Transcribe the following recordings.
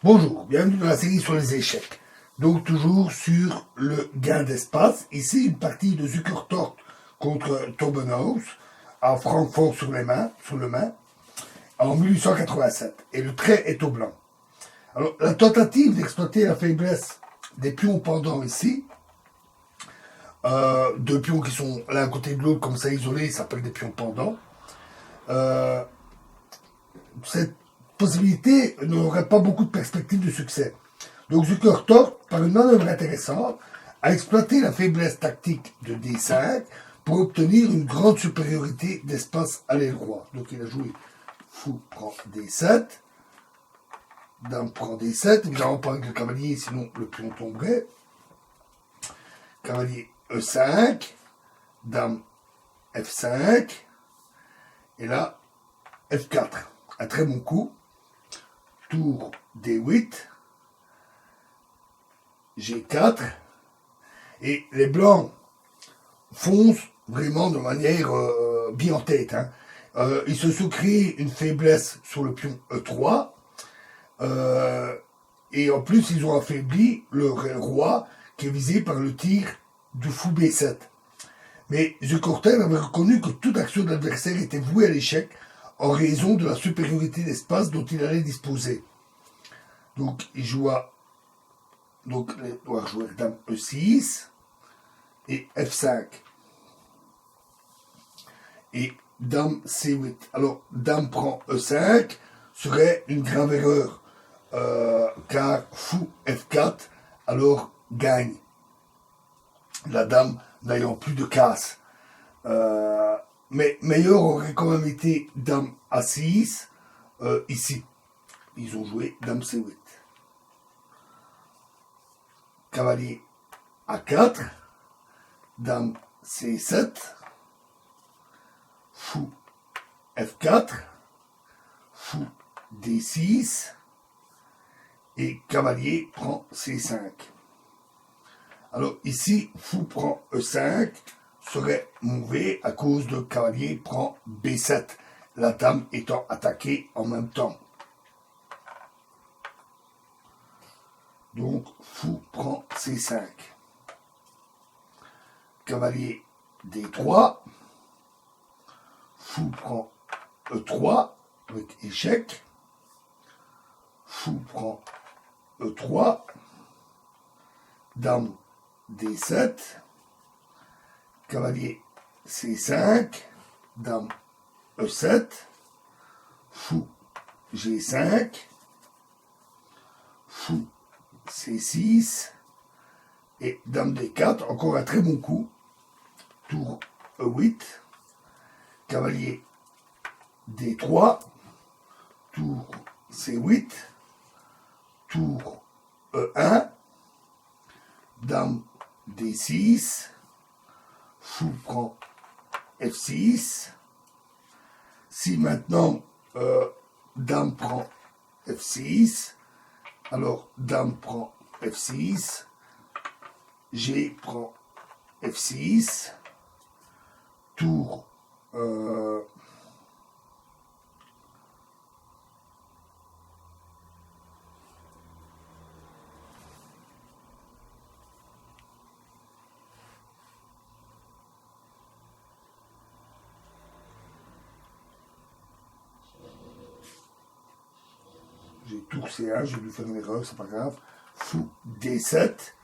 Bonjour, bienvenue dans la série sur les échecs. Donc toujours sur le gain d'espace. Ici une partie de Zukertort contre Tobenhaus à Francfort sur le Main, en 1887. Et le trait est au blanc. Alors la tentative d'exploiter la faiblesse des pions pendants ici, deux pions qui sont l'un à côté de l'autre comme ça isolés, ça s'appelle des pions pendants. Cette possibilité n'aurait pas beaucoup de perspectives de succès. Donc Zukertort, par une manœuvre intéressante, a exploité la faiblesse tactique de D5 pour obtenir une grande supériorité d'espace à l'aile roi. Donc il a joué fou prend D7, dame prend D7, évidemment pas avec le cavalier, sinon le pion tomberait. Cavalier E5, dame F5, et là F4. Un très bon coup. Tour D8, G4, et les blancs foncent vraiment de manière bien en tête. Ils se sont créés une faiblesse sur le pion E3, et en plus ils ont affaibli le roi qui est visé par le tir du fou B7. Mais Zukertort avait reconnu que toute action d'adversaire était vouée à l'échec en raison de la supériorité d'espace dont il allait disposer. Donc il joua les noirs jouèrent dame E6 et F5 et dame C8. Alors dame prend E5 serait une grave erreur car fou F4 alors gagne, la dame n'ayant plus de casse. Mais meilleur aurait quand même été dame A6 ici. Ils ont joué dame C8. Cavalier A4, dame C7, fou F4, fou D6, et cavalier prend C5. Alors ici, fou prend E5 serait mauvais à cause de cavalier prend B7, la dame étant attaquée en même temps. Donc, fou prend C5. Cavalier D3. Fou prend E3 avec échec. Fou prend E3. Dame D7. Cavalier C5. Dame E7. Fou G5. Fou C6 et dame D4, encore un très bon coup. Tour E8, cavalier D3, tour C8, tour E1, dame D6, fou prend F6. Si maintenant dame prend F6, alors dame prend F6, G prend F6, tour j'ai tour C1, j'ai dû faire une erreur, c'est pas grave. Fou D7,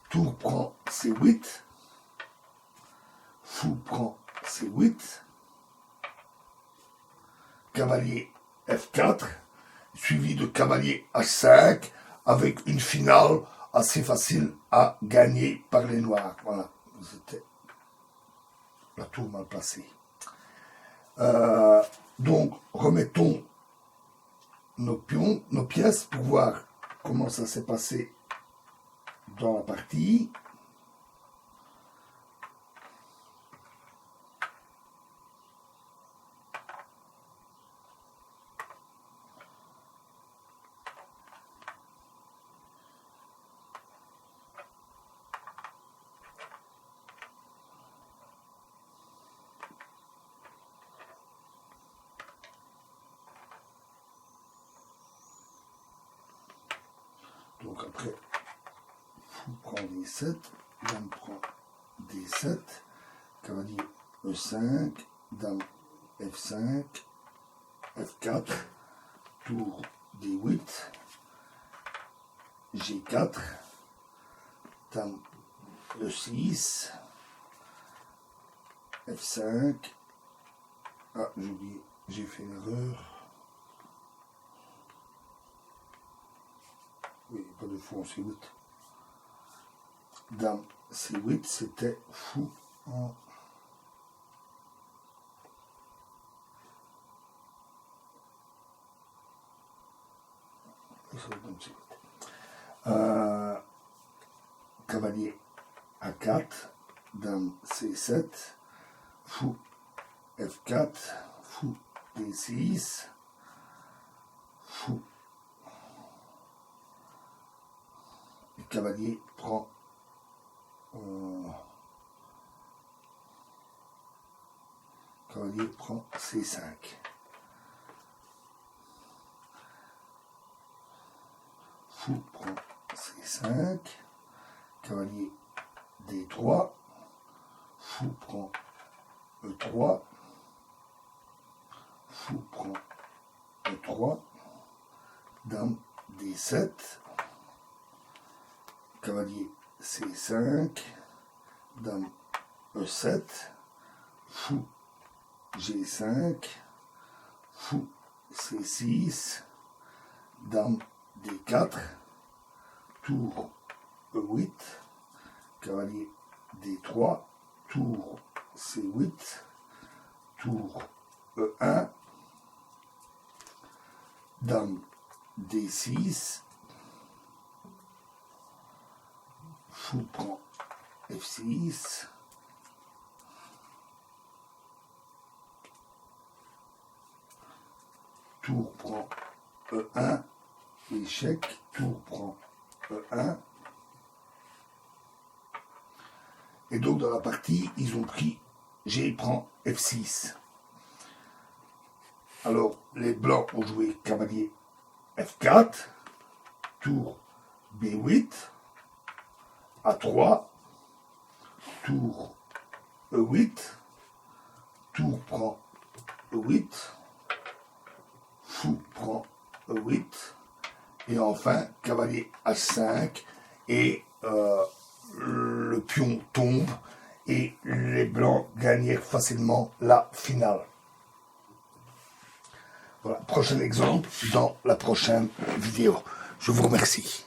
tour prend C8, fou prend C8, cavalier F4, suivi de cavalier H5, avec une finale assez facile à gagner par les noirs. Voilà, c'était la tour mal placée. Donc, remettons nos pions, nos pièces pour voir comment ça s'est passé dans la partie. Donc après, fou prend D7, dame prend D7, cavalier E5, dame F5, F4, tour D8, G4, dame E6, F5, ah j'ai oublié, j'ai fait une erreur, oui, pas de fou en C8, dame C8, c'était fou en... Cavalier A4, dame C7, fou F4, fou D6, fou. Le cavalier prend C5. Fou prend C5, cavalier D3, fou prend E3, fou prend E3, dame D7, cavalier C5, dame E7, fou G5, fou C6, dame D4, tour E8, cavalier D3, tour C8, tour E1, dame D6, fou prend F6, tour prend E1, échec, tour prend E1. Et donc dans la partie, ils ont pris G prend F6. Alors les blancs ont joué cavalier F4, tour B8, A3, tour E8, tour prend E8, fou prend E8, et enfin cavalier H5, et le pion tombe, et les blancs gagnèrent facilement la finale. Voilà, prochain exemple dans la prochaine vidéo. Je vous remercie.